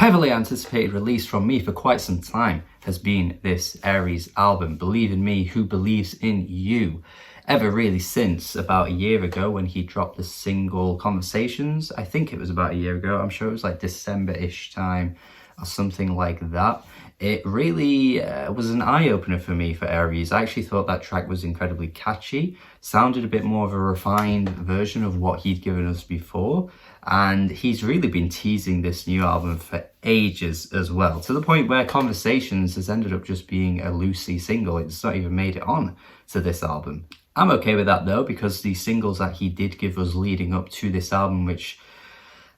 heavily anticipated release from me for quite some time has been this Aries album, Believe in Me, Who Believes in You. Ever really since about a year ago when he dropped the single Conversations. I think it was about a year ago. I'm sure it was like December-ish time or something like that. It really was an eye-opener for me for Aries. I actually thought that track was incredibly catchy, sounded a bit more of a refined version of what he'd given us before, and he's really been teasing this new album for ages as well, to the point where Conversations has ended up just being a loosey single. It's not even made it on to this album. I'm okay with that though, because the singles that he did give us leading up to this album, which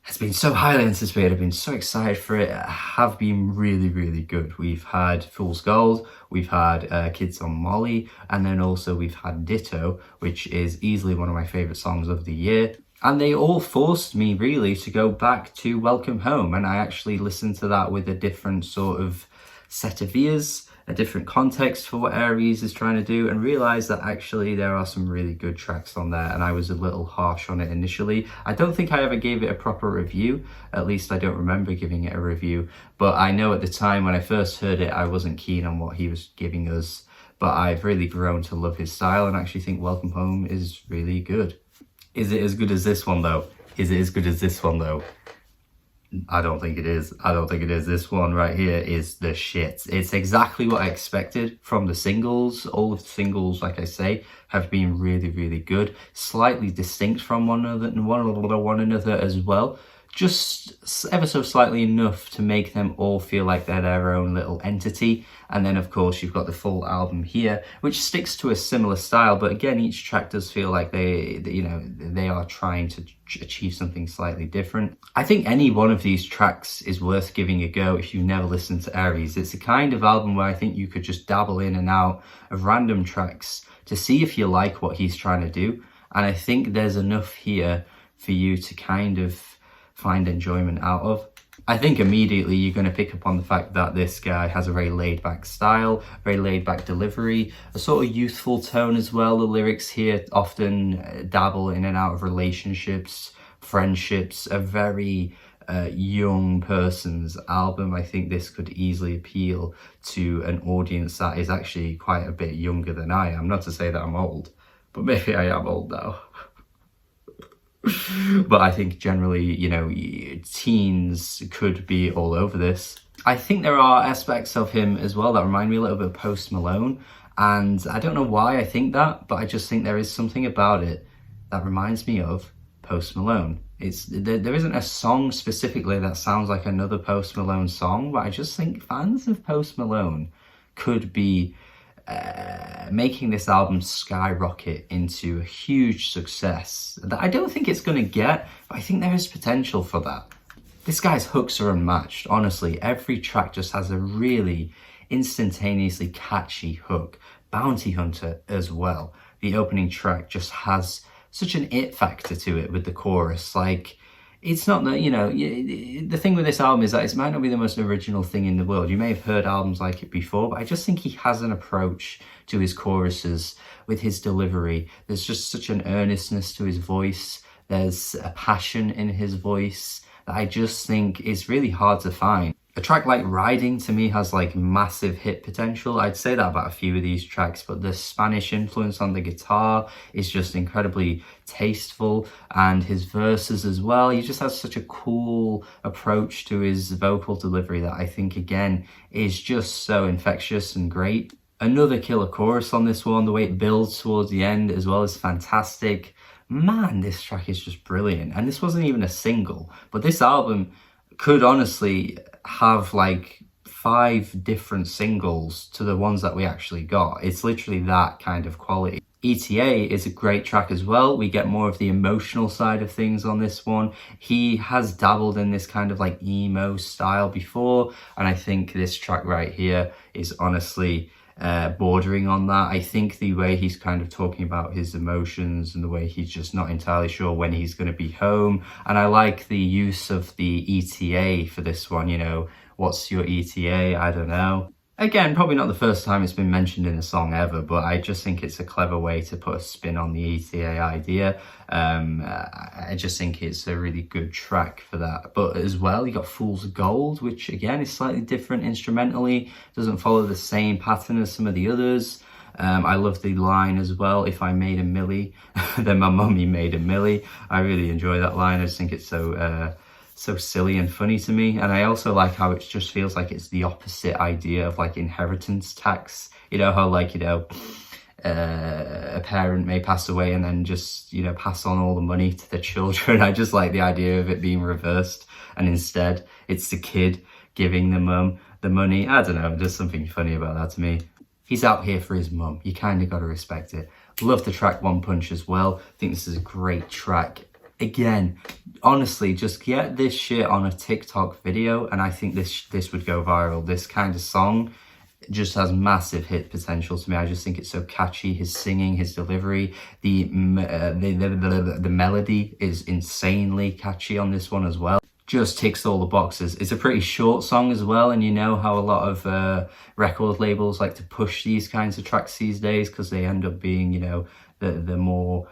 has been so highly anticipated, I've been so excited for it, have been really, really good. We've had Fool's Gold, we've had Kids on Molly, and then also we've had Ditto, which is easily one of my favourite songs of the year. And they all forced me really to go back to Welcome Home, and I actually listened to that with a different sort of set of ears, a different context for what Aries is trying to do, and realised that actually there are some really good tracks on there, and I was a little harsh on it initially. I don't think I ever gave it a proper review, at least I don't remember giving it a review, but I know at the time when I first heard it I wasn't keen on what he was giving us, but I've really grown to love his style and actually think Welcome Home is really good. Is it as good as this one though? Is it as good as this one though? I don't think it is. I don't think it is. This one right here is the shit. It's exactly what I expected from the singles. All of the singles, like I say, have been really, really good. Slightly distinct from one another as well. Just ever so slightly enough to make them all feel like they're their own little entity. And then of course you've got the full album here, which sticks to a similar style, but again each track does feel like they are trying to achieve something slightly different. I think any one of these tracks is worth giving a go if you've never listened to Aries. It's a kind of album where I think you could just dabble in and out of random tracks to see if you like what he's trying to do, and I think there's enough here for you to kind of find enjoyment out of. I think immediately you're going to pick up on the fact that this guy has a very laid-back style, very laid-back delivery, a sort of youthful tone as well. The lyrics here often dabble in and out of relationships, friendships, a very young person's album. I think this could easily appeal to an audience that is actually quite a bit younger than I am. Not to say that I'm old, but maybe I am old now. But I think generally, you know, teens could be all over this. I think there are aspects of him as well that remind me a little bit of Post Malone, and I don't know why I think that, but I just think there is something about it that reminds me of Post Malone. There isn't a song specifically that sounds like another Post Malone song, but I just think fans of Post Malone could be making this album skyrocket into a huge success that I don't think it's going to get, but I think there is potential for that. This guy's hooks are unmatched, honestly. Every track just has a really instantaneously catchy hook. Bounty Hunter as well. The opening track just has such an it factor to it with the chorus. Like, it's not that, you know, the thing with this album is that it might not be the most original thing in the world. You may have heard albums like it before, but I just think he has an approach to his choruses with his delivery. There's just such an earnestness to his voice. There's a passion in his voice that I just think is really hard to find. A track like Riding to me has like massive hit potential. I'd say that about a few of these tracks, but the Spanish influence on the guitar is just incredibly tasteful, and his verses as well. He just has such a cool approach to his vocal delivery that I think again is just so infectious and great. Another killer chorus on this one, the way it builds towards the end as well is fantastic. Man, this track is just brilliant. And this wasn't even a single, but this album could honestly have like 5 different singles to the ones that we actually got. It's literally that kind of quality. ETA is a great track as well. We get more of the emotional side of things on this one. He has dabbled in this kind of like emo style before, and I think this track right here is honestly bordering on that. I think the way he's kind of talking about his emotions and the way he's just not entirely sure when he's going to be home, and I like the use of the ETA for this one. You know, what's your ETA? I don't know. Again, probably not the first time it's been mentioned in a song ever, but I just think it's a clever way to put a spin on the ETA idea. I just think it's a really good track for that. But as well, you got Fool's Gold, which again is slightly different instrumentally, doesn't follow the same pattern as some of the others. I love the line as well, if I made a milli, then my mummy made a milli. I really enjoy that line. I just think it's so silly and funny to me. And I also like how it just feels like it's the opposite idea of like inheritance tax. You know how like, you know, a parent may pass away and then just, you know, pass on all the money to the children. I just like the idea of it being reversed, and instead it's the kid giving the mum the money. I don't know, there's something funny about that to me. He's out here for his mum. You kind of got to respect it. Love the track One Punch as well. I think this is a great track. Again, honestly, just get this shit on a TikTok video, and I think this would go viral. This kind of song just has massive hit potential to me. I just think it's so catchy. His singing, his delivery, the melody is insanely catchy on this one as well. Just ticks all the boxes. It's a pretty short song as well, and you know how a lot of record labels like to push these kinds of tracks these days because they end up being, you know, the more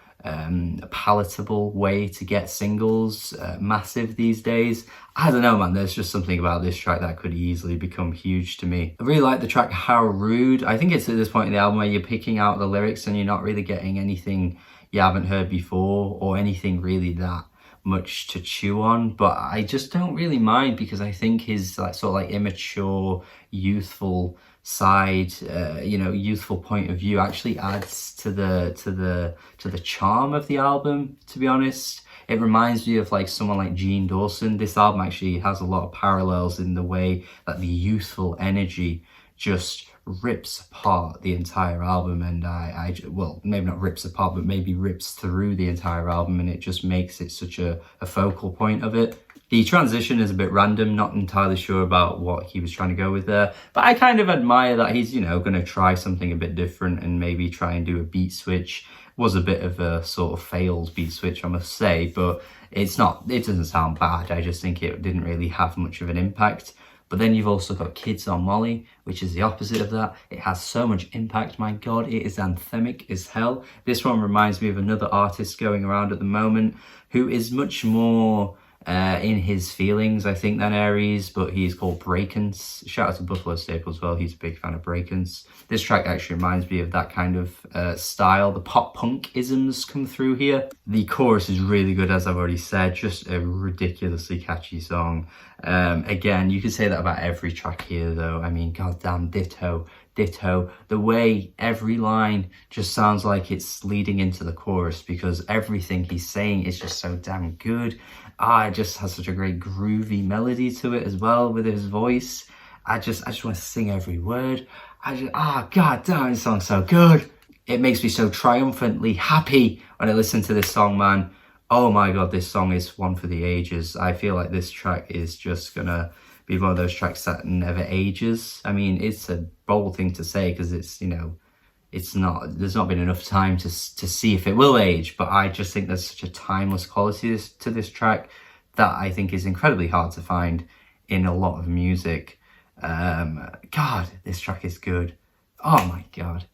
palatable way to get singles massive these days. I don't know, man, there's just something about this track that could easily become huge to me. I really like the track How Rude. I think it's at this point in the album where you're picking out the lyrics and you're not really getting anything you haven't heard before or anything really that much to chew on, but I just don't really mind because I think his like sort of like immature, youthful side, you know, youthful point of view actually adds to the charm of the album, to be honest. It reminds me of like someone like Gene Dawson. This album actually has a lot of parallels in the way that the youthful energy just rips apart the entire album, and I well, maybe not rips apart, but maybe rips through the entire album, and it just makes it such a focal point of it. The transition is a bit random, not entirely sure about what he was trying to go with there, but I kind of admire that he's, you know, going to try something a bit different and maybe try and do a beat switch. Was a bit of a sort of failed beat switch, I must say, but it doesn't sound bad. I just think it didn't really have much of an impact. But then you've also got Kids on Molly, which is the opposite of that. It has so much impact, my God, it is anthemic as hell. This one reminds me of another artist going around at the moment who is much more in his feelings, I think, than Aries, but he's called Breakins. Shout out to Buffalo Staple as well, he's a big fan of Breakins. This track actually reminds me of that kind of style. The pop punk isms come through here. The chorus is really good, as I've already said, just a ridiculously catchy song. Again, you could say that about every track here though. I mean, goddamn, Ditto. The way every line just sounds like it's leading into the chorus because everything he's saying is just so damn good. It just has such a great groovy melody to it as well with his voice. I just want to sing every word. God damn, this song's so good. It makes me so triumphantly happy when I listen to this song, man. Oh my God, this song is one for the ages. I feel like this track is just gonna be one of those tracks that never ages. I mean, it's a bold thing to say because it's, you know, there's not been enough time to see if it will age, but I just think there's such a timeless quality to this track that I think is incredibly hard to find in a lot of music. God, this track is good. Oh my God.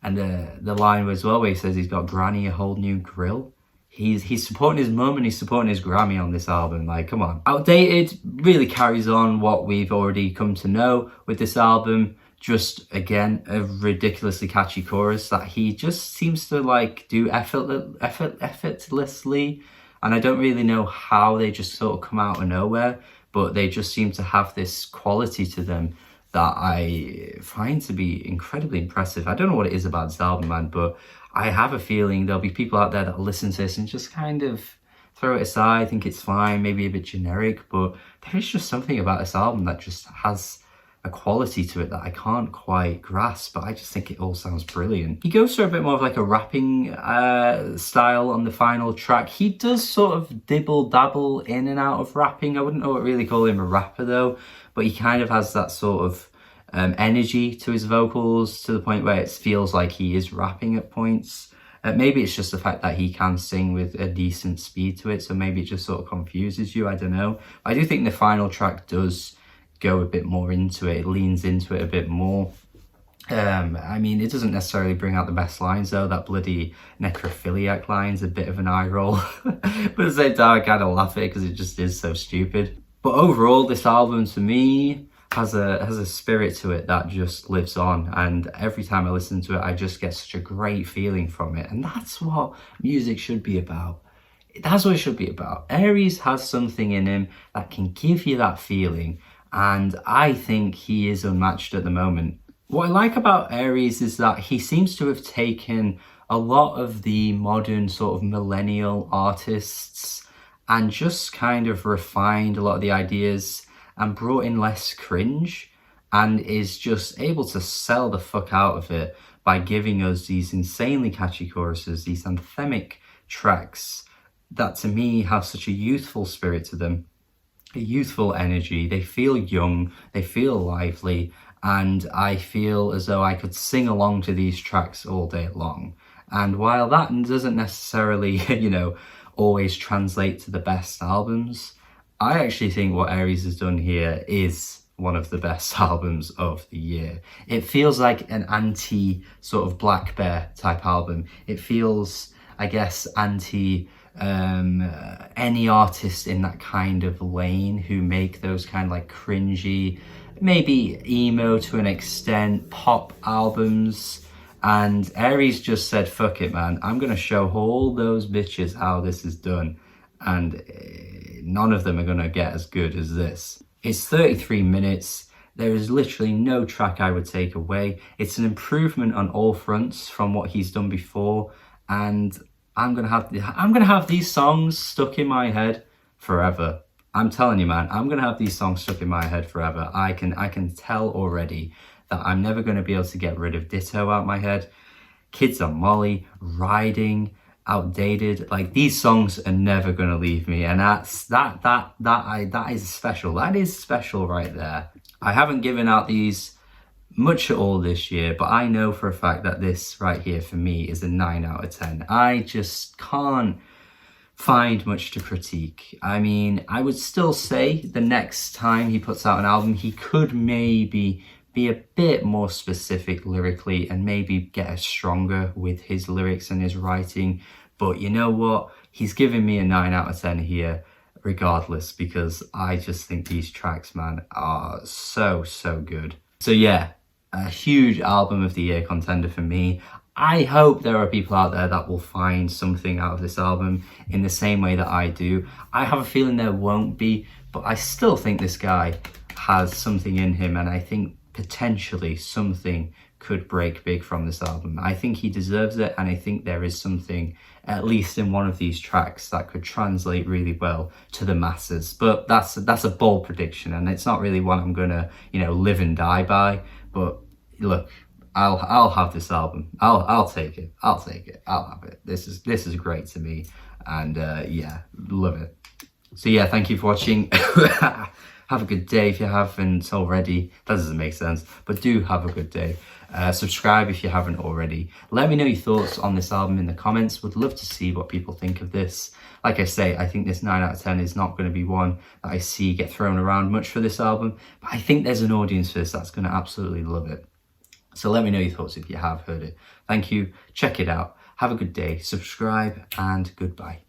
And the line as well where he says he's got Granny a whole new grill. He's supporting his mum and he's supporting his Grammy on this album. Like, come on. Outdated really carries on what we've already come to know with this album. Just, again, a ridiculously catchy chorus that he just seems to, like, do effortlessly. And I don't really know how they just sort of come out of nowhere, but they just seem to have this quality to them that I find to be incredibly impressive. I don't know what it is about this album, man, but I have a feeling there'll be people out there that listen to this and just kind of throw it aside, think it's fine, maybe a bit generic, but there is just something about this album that just has a quality to it that I can't quite grasp, but I just think it all sounds brilliant. He goes for a bit more of like a rapping style on the final track. He does sort of dibble dabble in and out of rapping. I wouldn't know what really call him a rapper though, but he kind of has that sort of energy to his vocals to the point where it feels like he is rapping at points. Maybe it's just the fact that he can sing with a decent speed to it, so maybe it just sort of confuses you, I don't know. I do think the final track does go a bit more into it. It leans into it a bit more. I mean, it doesn't necessarily bring out the best lines though. That bloody necrophiliac line's a bit of an eye roll. But at the same time, I kind of laugh at it because it just is so stupid. But overall, this album to me has a spirit to it that just lives on. And every time I listen to it, I just get such a great feeling from it. And that's what music should be about. That's what it should be about. Aries has something in him that can give you that feeling. And I think he is unmatched at the moment. What I like about Aries is that he seems to have taken a lot of the modern sort of millennial artists and just kind of refined a lot of the ideas and brought in less cringe, and is just able to sell the fuck out of it by giving us these insanely catchy choruses, these anthemic tracks that to me have such a youthful spirit to them, a youthful energy. They feel young, they feel lively, and I feel as though I could sing along to these tracks all day long. And while that doesn't necessarily, you know, always translate to the best albums, I actually think what Aries has done here is one of the best albums of the year. It feels like an anti sort of Black Bear type album. It feels, I guess, anti any artist in that kind of lane who make those kind of like cringy, maybe emo to an extent, pop albums. And Aries just said, fuck it, man, I'm gonna show all those bitches how this is done, and none of them are gonna get as good as this. It's 33 minutes. There is literally no track I would take away. It's an improvement on all fronts from what he's done before, and I'm gonna have these songs stuck in my head forever. I'm telling you, man, I'm gonna have these songs stuck in my head forever. I can tell already that I'm never gonna be able to get rid of Ditto out my head. Kids on Molly, Riding, Outdated, like these songs are never gonna leave me, and that is special. That is special right there. I haven't given out these much at all this year, but I know for a fact that this right here for me is a 9 out of 10. I just can't find much to critique. I mean, I would still say the next time he puts out an album, he could maybe be a bit more specific lyrically and maybe get stronger with his lyrics and his writing. But you know what? He's giving me a 9 out of 10 here regardless, because I just think these tracks, man, are so good. So yeah, a huge album of the year contender for me. I hope there are people out there that will find something out of this album in the same way that I do. I have a feeling there won't be, but I still think this guy has something in him, and I think potentially something could break big from this album. I think he deserves it, and I think there is something, at least in one of these tracks, that could translate really well to the masses. But that's a bold prediction, and it's not really one I'm gonna, you know, live and die by. But look, I'll have this album. I'll take it. I'll take it. I'll have it. This is great to me, and yeah, love it. So yeah, thank you for watching. Have a good day if you haven't already. That doesn't make sense, but do have a good day. Subscribe if you haven't already. Let me know your thoughts on this album in the comments. Would love to see what people think of this. Like I say, I think this 9 out of 10 is not going to be one that I see get thrown around much for this album, but I think there's an audience for this that's going to absolutely love it. So let me know your thoughts if you have heard it. Thank you. Check it out. Have a good day. Subscribe, and goodbye.